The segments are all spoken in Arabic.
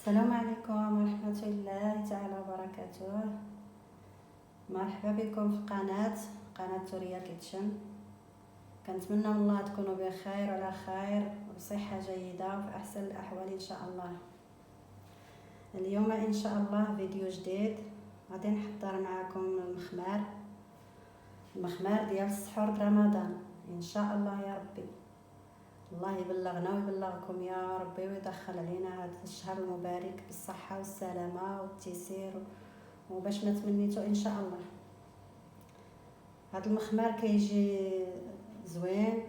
السلام عليكم ورحمة الله تعالى وبركاته. مرحبا بكم في قناة توريا كيتشن. كنتمنى من الله تكونوا بخير وعلى خير وبصحة جيدة وفي أحسن الأحوال إن شاء الله. اليوم إن شاء الله فيديو جديد، غادي نحضر معكم المخمار ديال السحور برمضان إن شاء الله يا ربي. الله يبلغنا ويبلغكم يا ربي ويدخل علينا هذا الشهر المبارك بالصحة والسلامة والتيسير وباش ما تمنيتو ان شاء الله. هذا المخمار كيجي زوين،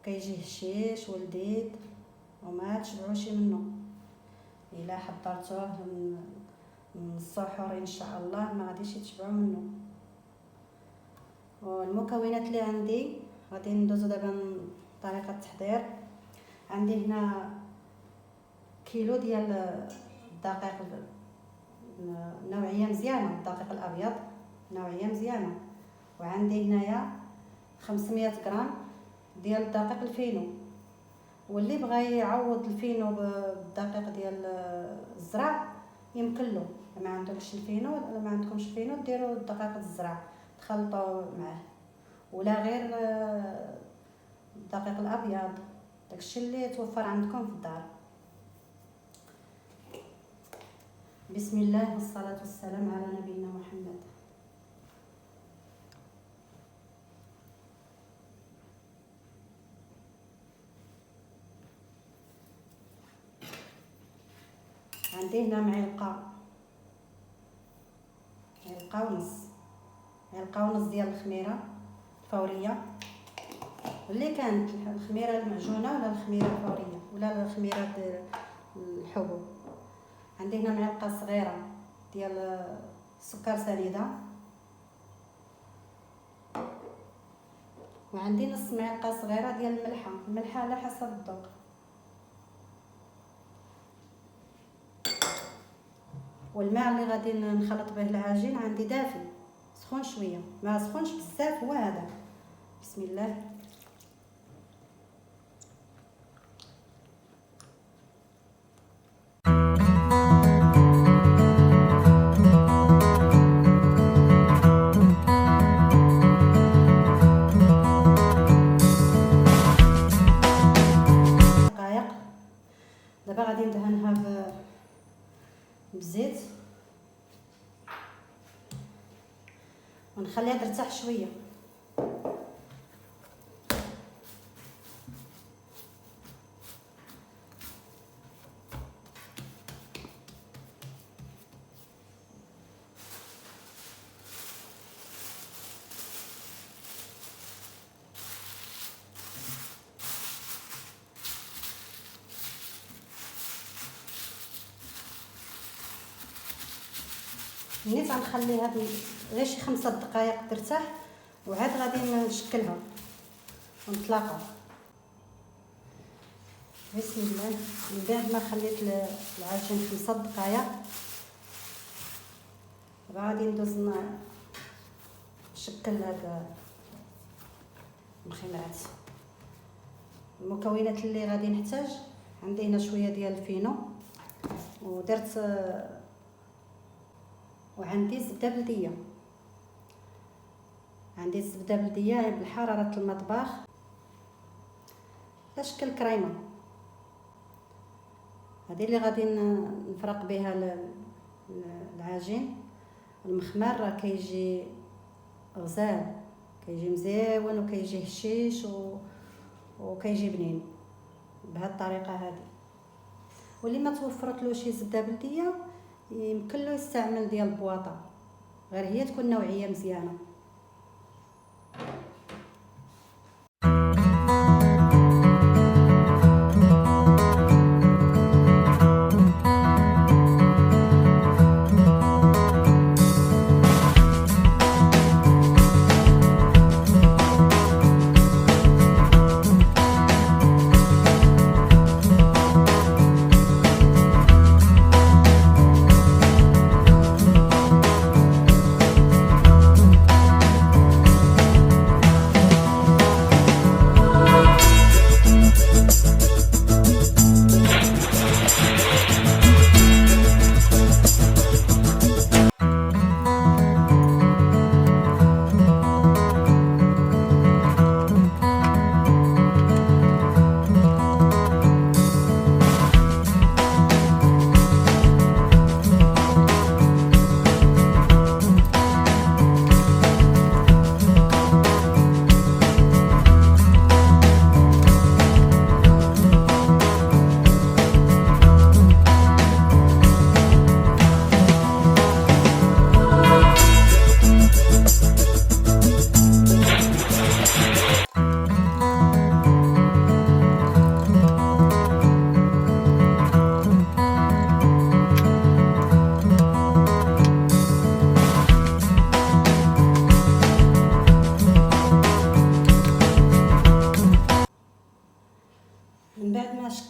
كيجي هشيش ولذيذ وما تشبعوش منه الا حضرتوه من السحور ان شاء الله ما غاديش تشبعوا منه. والمكونات اللي عندي غادي ندوزو دابا طريقة التحضير. عندي هنا كيلو ديال الدقيق نوعية مزيانة، الدقيق الابيض نوعية مزيانة، وعندي هنايا 500 غرام ديال الدقيق الفينو. واللي بغى يعوض الفينو بالدقيق ديال الزرع يمكن له، ما عندكش الفينو ولا ما عندكمش الفينو ديروا الدقيق الزرع تخلطوا معاه، ولا غير الدقيق الابيض، داكشي اللي توفر عندكم في الدار. بسم الله والصلاه والسلام على نبينا محمد. عندي هنا معلقه ونص ديال الخميره الفوريه، اللي كانت الخميره المعجونه ولا الخميره الفوريه ولا الخميره ديال الحبوب. عندي هنا معلقه صغيره ديال السكر سنيده، وعندي نص معلقه صغيره ديال الملحه على حسب الذوق. والماء اللي غادي نخلط به العجين عندي دافي سخون شويه، ما سخونش بزاف، هو هذا. بسم الله. دابا غادي ندهنها بالزيت ونخليها ترتاح شويه. ملي تنخليها غير شي 5 دقائق ترتاح، وعاد غادي نشكلها ونطلقها. بسم الله. من بعد ما خليت العجين 5 دقائق غادي ندوز نشكل هذا المخمرات. المكونات اللي غادي نحتاج، عندي هنا شويه ديال الفينو، ودرت وعندي زبده بلديه. عندي الزبده بلديه بحراره المطبخ على شكل كريمه. هذه اللي غادي نفرق بها العجين. المخمار راه كيجي غزال، كيجي مزيون وكيجي هشيش وكيجي بنين بهذه الطريقه هذه. واللي ما توفرتلوش شي زبده بلديه يمكن له يستعمل ديال البواطه، غير هي تكون نوعيه مزيانه.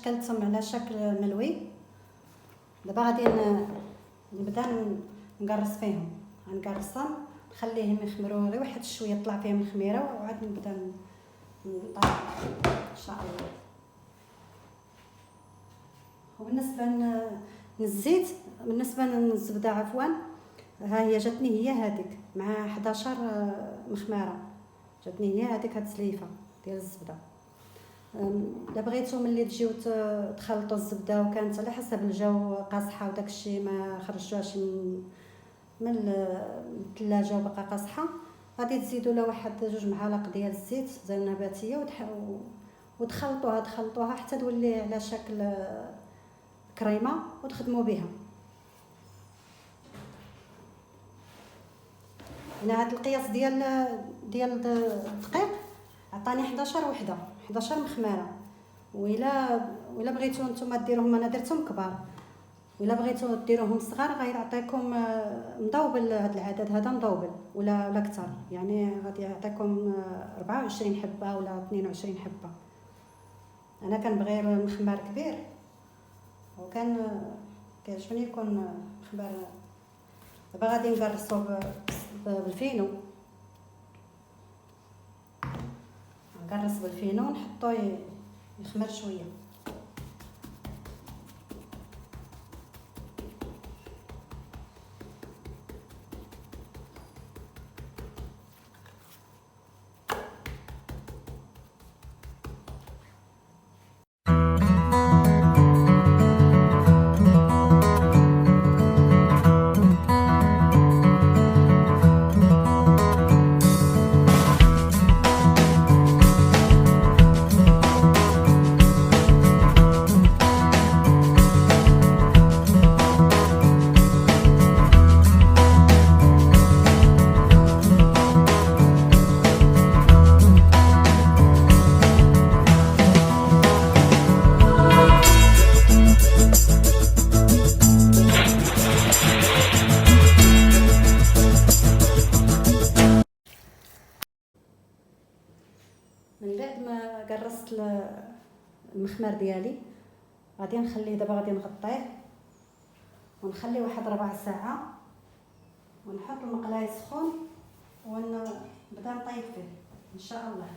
شكلتهم على شكل ملوي. دابا غادي نبدا نقرص فيهم، غنقرصهم نخليهم يخمروا غير واحد شويه، طلع فيهم الخميره وعاد نبدا نطيب ان شاء الله. وبالنسبه للزيت، بالنسبه للزبده عفوا، ها هي جاتني هي هذيك مع 11 مخماره، جاتني هي هذيك هاد السليفه ديال الزبده. الا بغيتو ملي تجيو تخلطوا الزبده وكانت على حسب الجو قاصحه وداكشي ما خرجتوهاش من الثلاجه وبقى قاصحه، غادي تزيدوا لها واحد 2 معالق ديال الزيت زي النباتيه تخلطوها حتى تولي على شكل كريمه وتخدموا بها. انا هذا القياس ديال الدقيق عطاني 11 وحده، 11 مخماره. وإلا بغيتو نتوما ديروهم، انا درتهم كبار، وإلا بغيتو ديروهم صغار غيعطيكم مضوبل، هذا العدد هذا مضوبل ولا اكثر، يعني غادي يعطيكم 24 حبه ولا 22 حبه. انا كنبغي المخمار كبير وكان كيعجبني يكون مخمار. دابا غادي نقرصو بالفينو، نقرص بالفينو ونحطو يخمر شويه. من بعد ما قرصت المخمر ديالي غادي نخليه، دابا غادي نغطيه ونخليه واحد 4 ساعات ونحط المقله يسخن ونبدا نطيب فيه ان شاء الله.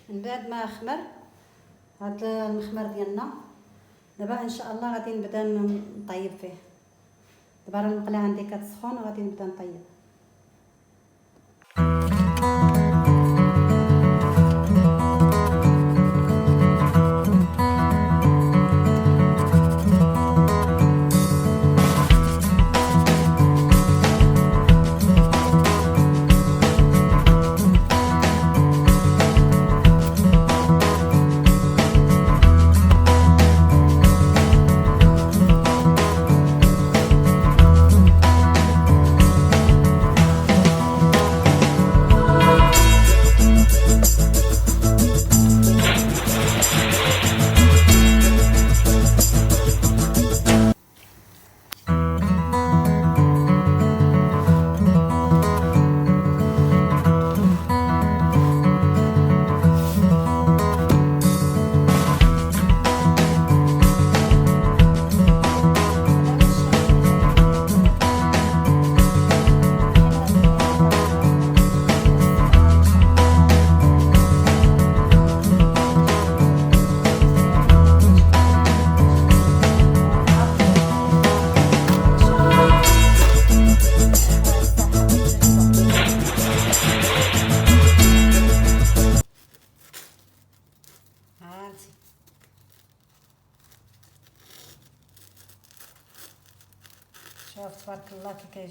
من بعد ما خمر هذا المخمر ديالنا، دابا ان شاء الله غادي نبدا نطيب فيه. دابا راه المقله عندي كتسخن وغادي نبدا نطيب. شوف تبارك الله كي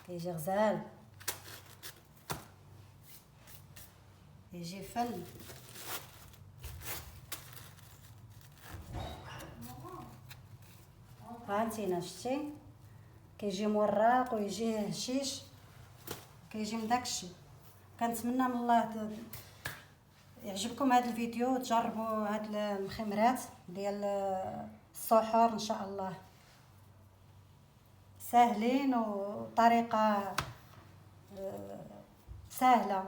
كيجي غزال، يجي فن. هانتينا شتي كيجي مورق ويجي هشيش، كيجي من داكشي. كنتمنى من الله يعجبكم هذا الفيديو وتجربوا هاد المخمرات ديال السحور ان شاء الله، ساهلين وطريقه سهله.